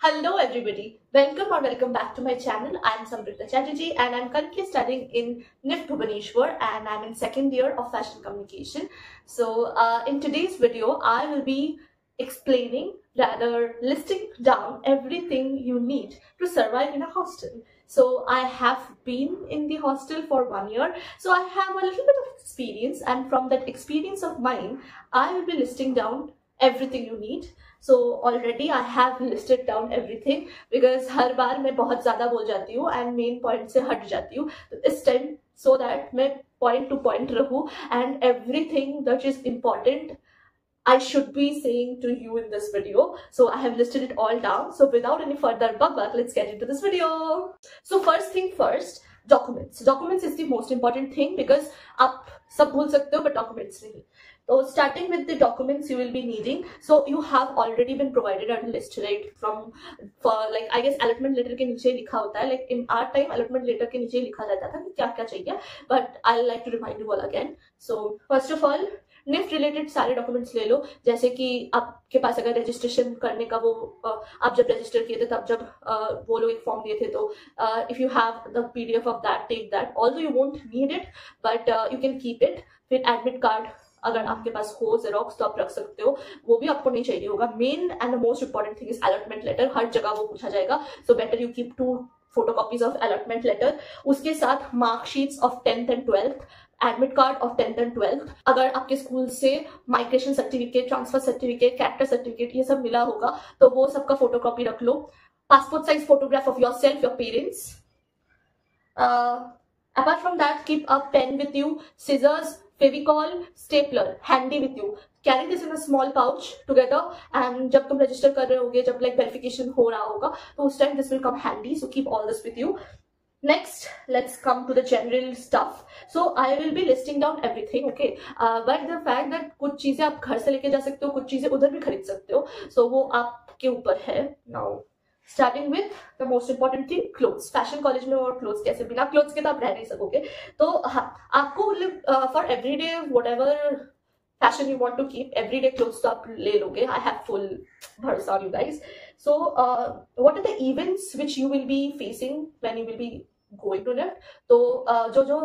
Hello everybody, welcome back to my channel. I am Samrita Chatterjee and I am currently studying in NIFT Bhubaneswar and I am in second year of fashion communication. So in today's video, I will be explaining, rather listing down everything you need to survive in a hostel. So I have been in the hostel for 1 year, so I have a little bit of experience, and from that experience of mine, I will be listing down everything you need. So already I have listed down everything because हर बार मैं बहुत ज़्यादा बोल जाती हूँ and main point से हट जाती हूँ. तो इस time so that मैं point to point रहूँ and everything that is important I should be saying to you in this video. So I have listed it all down. So without any further bug, let's get into this video. So first thing first, documents. Documents is the most important thing because आप सब भूल सकते हो but documents नहीं. So starting with the documents you will be needing. So you have already been provided a list, right? For like I guess allotment letter के नीचे लिखा होता है. Like in our time allotment letter के नीचे लिखा जाता था कि क्या क्या चाहिए. But I like to remind you all again. So first of all, NIFT related सारे डॉक्यूमेंट्स ले लो. जैसे कि आपके पास अगर रजिस्ट्रेशन करने का वो आप जब रजिस्टर किए थे तब जब वो लोग एक फॉर्म दिए थे, तो if you have the PDF of that, take that. Although you won't need it but you can keep it. फिर एडमिट कार्ड अगर आपके पास हो जेरोक्स तो आप रख सकते हो, वो भी आपको नहीं चाहिए होगा. Main and the most important thing is allotment letter. हर जगह वो पूछा जाएगा, so better you keep 2 photocopies of allotment letter. उसके साथ marksheets of 10th and 12th, admit card of 10th and 12th. अगर आपके स्कूल से migration certificate, transfer certificate, character certificate ये सब मिला होगा तो वो सबका फोटोकॉपी रख लो. Passport size photograph of yourself, your parents. Apart from that, keep a pen with you, scissors, Fevicol, stapler handy with you. Carry this in a small pouch together and जब तुम रजिस्टर कर रहे होगे, जब like verification हो रहा होगा, तो उस time this will come handy. So keep all this with you. Next, let's come to the general stuff. So I will be listing down everything, okay? But the fact that कुछ चीजें आप घर से लेके जा सकते हो, कुछ चीजें उधर भी खरीद सकते हो. So वो आपके ऊपर है. Now starting with the most important thing, clothes. Fashion college में और क्लोथ्स कैसे, बिना क्लोथ्स के तो आप रह नहीं सकोगे. तो हाँ, आपको मतलब for everyday whatever fashion you want to keep, everyday clothes तो आप ले लोगे. आई हैव फुल भरोसा on you guys. So what are the events which you will be facing when you will be going to NIFT. तो जो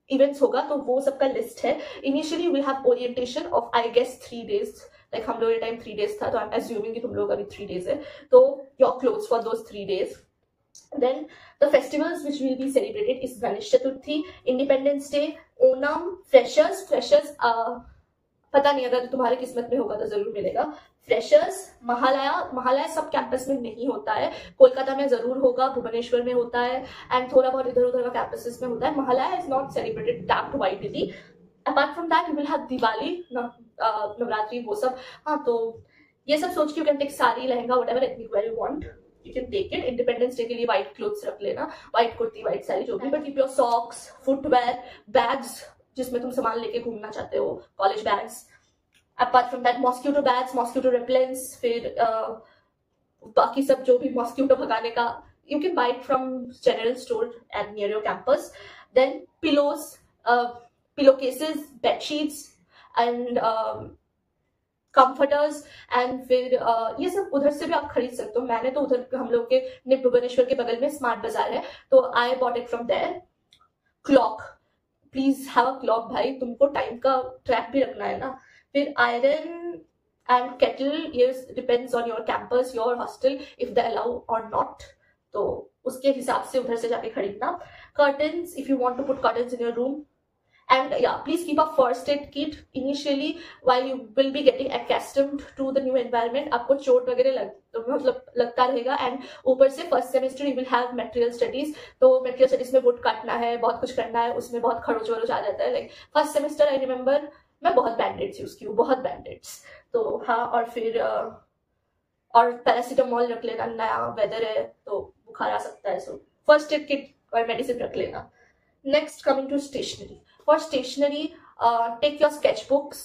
events होगा तो वो सबका लिस्ट है. Initially we have orientation of I guess 3 days. Like हम लोग ये टाइम 3 days था, तो आई एम एज्यूमिंग कि तुम लोग अभी 3 days है. तो your clothes for those 3 days. Then the festivals which will be celebrated is Ganesh Chaturthi, Independence Day, Onam, Freshers. पता नहीं, अगर तुम्हारे किस्मत में होगा तो जरूर मिलेगा. फ्रेशर्स, महालया सब कैंपस में नहीं होता है. कोलकाता में जरूर होगा, भुवनेश्वर में होता है एंड थोड़ा बहुत इधर उधर का कैंपसेस में होता है. Mahalaya is not celebrated that widely. Apart from that you will have Diwali, Navratri, वो सब. हाँ, तो ये सब सोच के you can take sari, lehenga, whatever ethnic wear you want, you can take it. Independence day के लिए व्हाइट क्लोथ्स रख लेना, व्हाइट कुर्ती, व्हाइट साड़ी, जो भी. But keep your socks, footwear, bags जिसमें तुम सामान लेके घूमना चाहते हो, college bags. Apart from that mosquito bags, mosquito repellents, फिर बाकी सब जो भी मॉस्क्यूटो भगाने का, you can buy it from general store and near your campus. Then pillows, pillowcases, bed sheets and comforters. and फिर ये सब उधर से भी आप खरीद सकते हो. मैंने तो उधर हम लोग के निफ्ट भुवनेश्वर के बगल में स्मार्ट बाजार है, तो I bought it from there. Clock, please have a clock भाई, तुमको टाइम का ट्रैक भी रखना है ना. फिर आयरन एंड केटल, ये depends on your campus, your hostel, if they allow और नॉट, तो उसके हिसाब से उधर से जाके खरीदना. Curtains, if you want to put curtains in your room. And yeah, please keep a first aid kit initially while you will be getting accustomed to the new environment. आपको चोट वगैरह लगता रहेगा. एंड ऊपर से first semester you will have material studies. तो material studies में would काटना है, बहुत कुछ करना है, उसमें बहुत खरोच वरोच आ जाता है. Like first semester I remember मैं बहुत बैंडेड्स यूज की हूँ, बहुत बैंडेड्स. तो हाँ, और फिर और पैरासीटामोल रख लेना, नया वेदर है तो बुखार आ सकता है, सो फर्स्ट एड किट और मेडिसिन रख लेना. Next, coming to stationery. For stationery, take your sketchbooks.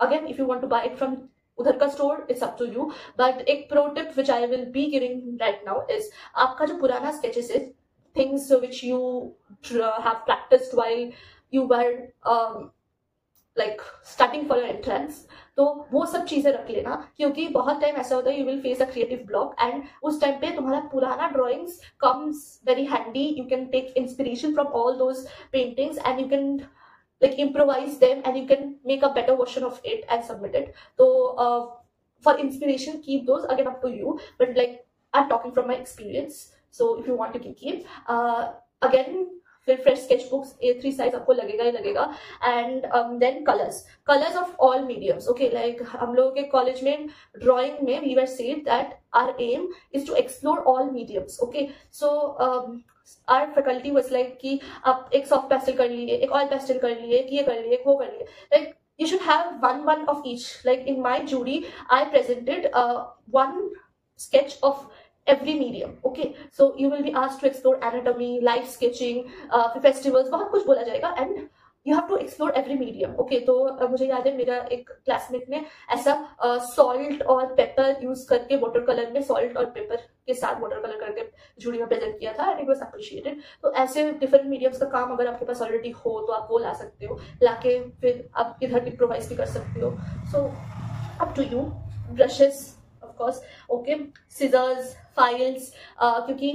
Again, if you want to buy it from उधर का store, it's up to you. But एक pro tip which I will be giving right now is आपका जो पुराना sketches है, things which you have practiced while you were like starting for your entrance, तो वो सब चीजें रख लेना, क्योंकि बहुत टाइम ऐसा होता है you will face a creative block, and उस टाइम पे तुम्हारा पुराना drawings comes very handy. You can take inspiration from all those paintings and you can like improvise them and you can make a better version of it and submit it. So for inspiration, keep those, again up to you, but like I'm talking from my experience, so if you want you can keep. Again, फिर fresh sketch books A3 size आपको लगेगा ही लगेगा. And then colours of all mediums. Okay, like हम लोगों के college में drawing में we were said that our aim is to explore all mediums. Okay, so our faculty was like कि आप एक सॉफ्ट पेस्टल कर लिए, एक ऑयल पेस्टल कर लिए, एक ये कर लिए, एक वो कर लिए. Like you should have one of each. Like in my jury, I presented one sketch of every medium. Okay, so you will be asked to explore anatomy, life sketching, festivals, बहुत कुछ बोला जाएगा, and you have to explore every medium. Okay, तो मुझे याद है मेरा एक क्लासमेट ने ऐसा सॉल्ट और पेपर यूज करके वाटर कलर में, सॉल्ट और पेपर के साथ वाटर कलर करके जूरी में प्रेजेंट किया था, एंड इट वाज अप्रिशिएटेड. तो ऐसे डिफरेंट मीडियम्स का काम अगर आपके पास ऑलरेडी हो तो आप वो ला सकते हो, लाके फिर आप इधर इम्प्रोवाइज भी कर सकते हो. So up to you. Brushes of course, okay, scissors, files, क्योंकि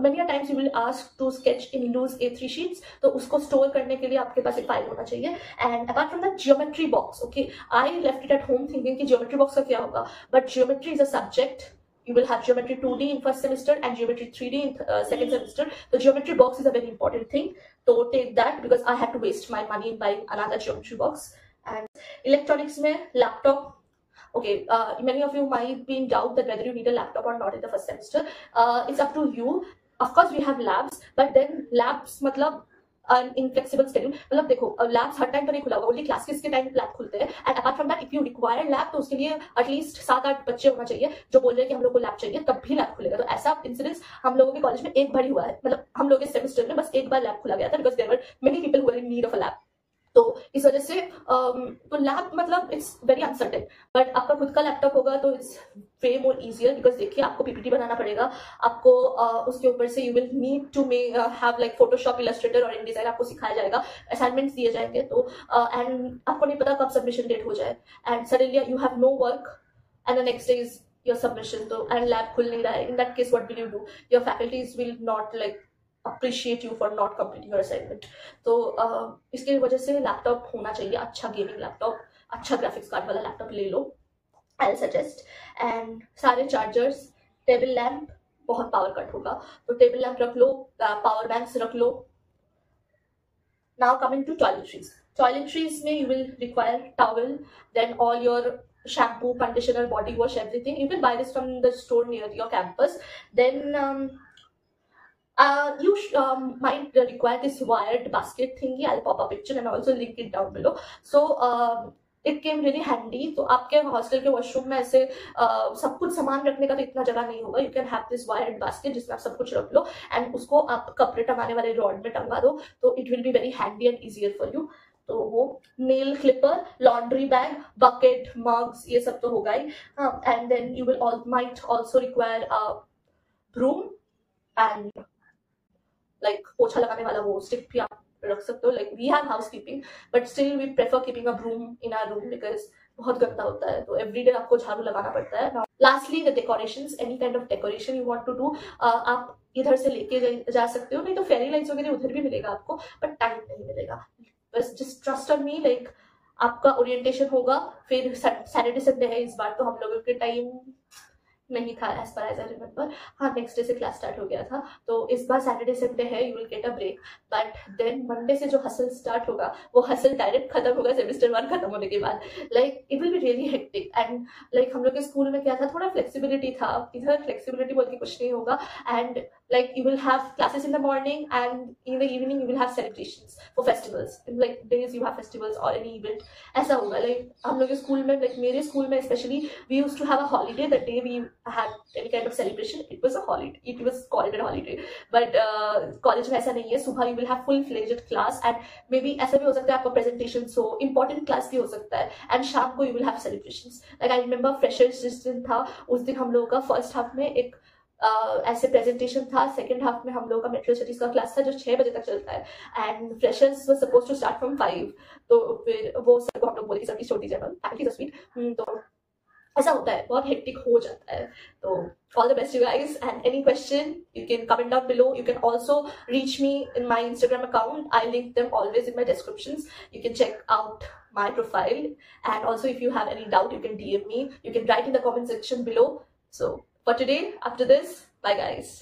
many a times you will ask to sketch in loose A3 sheets, तो उसको स्टोर करने के लिए आपके पास एक फाइल होना चाहिए. And apart from that geometry box. Okay, I left it at home thinking कि जियोमेट्री बॉक्स का क्या होगा, but geometry is a subject. You will have geometry 2D in first semester and geometry 3D in second semester. The geometry box is a very important thing. So take that, because I had to waste my money in buying another geometry box. And electronics में laptop. Okay, many of you might be in doubt that whether you need a laptop or not in the first semester. It's up to you. Of course, we have labs, but then labs मतलब inflexible schedule. मतलब देखो, labs हर time तो नहीं खुला होगा, only classes के time lab खुलते हैं. And apart from that, if you require lab, तो उसके लिए एटलीस्ट 7-8 बच्चे होना चाहिए जो बोल रहे हैं कि हम लोग को लैब चाहिए, तब भी लैब खुलेगा. तो ऐसा इंसिडेंस हम लोगों के कॉलेज में एक बार ही हुआ है. मतलब हम लोग के सेमेस्टर में बस एक बार लैब खुला गया था, because there were many people who were in need of a lab. तो इस वजह से तो लैब मतलब इट्स वेरी अनसर्टेन. बट आपका खुद का लैपटॉप होगा तो it's way more easier, because देखिए आपको पीपीटी बनाना पड़ेगा, आपको उसके ऊपर से you will need to have like Photoshop, Illustrator और InDesign आपको सिखाया जाएगा, असाइनमेंट्स दिए जाएंगे. तो एंड आपको नहीं पता कब सबमिशन डेट हो जाए, and suddenly you have no work and the next day is your submission. तो एंड लैब खुल नहीं रहा है. In that case what will you do? Your faculties will not like appreciate you for not completing your assignment. तो इसकी वजह से laptop होना चाहिए, अच्छा गेमिंग लैपटॉप, अच्छा ग्राफिक्स कार्ड वाला लैपटॉप ले लो, आई सजेस्ट. एंड सारे चार्जर्स, टेबल लैम्प, बहुत पावर कट होगा तो टेबल लैम्प रख लो, पावर बैंक्स रख लो. Now coming to toiletries. Toiletries में you will require towel, then all your shampoo, conditioner, body wash, everything. You can buy this from the store near your campus. Then you might require this wired basket thingy. I'll pop a picture and also link it down below. So it came really handy. तो आपके hostel के washroom में ऐसे सब कुछ सामान रखने का तो इतना जगह नहीं होगा. You can have this wired basket जिसमें आप सब कुछ रख लो, एंड उसको आप कपड़े टंगाने वाले रॉड में टंगा दो, तो it will be very handy and easier for you. तो वो nail clipper, laundry bag, bucket, mugs, ये सब तो होगा ही. And then you will might also require a broom and like पोछा लगाने वाला वो स्टिक भी आप रख सकते हो. Like we have housekeeping, but still we prefer keeping a broom in our room because बहुत गंदा होता है, तो एवरीडे आपको झाड़ू लगाना पड़ता है. Lastly the decorations. Any kind of decoration you want to do, आप इधर से लेके जा सकते हो, नहीं तो फेरी लाइट्स वगैरह उधर भी मिलेगा आपको, बट टाइम नहीं मिलेगा. बस just trust on me. Like आपका ओरिएंटेशन होगा, फिर सैटरडे संडे है इस बार, तो हम लोगों के टाइम नहीं था as per as I remember. हाँ, नेक्स्ट डे से क्लास स्टार्ट हो गया था, तो इस बार सैटरडे संडे है, you will get a break. But then Monday से जो हसल स्टार्ट होगा, वो हसल डायरेक्ट खत्म होगा सेमेस्टर 1 खत्म होने के बाद. Like it will be really hectic. And like हम लोग के स्कूल में क्या था, थोड़ा फ्लेक्सिबिलिटी था, इधर फ्लेक्सिबिलिटी बोल के कुछ नहीं होगा. And like you will have classes in the morning and in the evening you will have celebrations for festivals. In like days you have festivals or any event. ऐसा होगा. like हम लोग के स्कूल में, like मेरे school में especially, we used to have a holiday the day we had any kind of celebration. It was a holiday, it was called a holiday. But college में ऐसा नहीं है. सुबह you will have full fledged class and maybe ऐसा भी हो सकता है आपका presentation so important class भी हो सकता है, and शाम को you will have celebrations. like I remember freshers जिस दिन था, उस दिन हम लोगों का first half में एक ऐसे प्रेजेंटेशन था। सेकंड हाफ में हम लोग का मेट्रो स्टडीज का क्लास था जो 6 बजे तक चलता है, and freshers were suppose to start from 5। तो फिर वो सर को हम लोग बोले कि सर प्लीज छोड़ दीजिए, फैकल्टी स्वीट। तो ऐसा होता है, बहुत हेक्टिक हो जाता है। तो all the best you guys, and any question you can comment down below. You can also reach me in my Instagram account. I link them always in my descriptions. You can check out my profile, and also if you have any doubt you can DM me. You can write in the comment section below. So for today, after this, bye guys.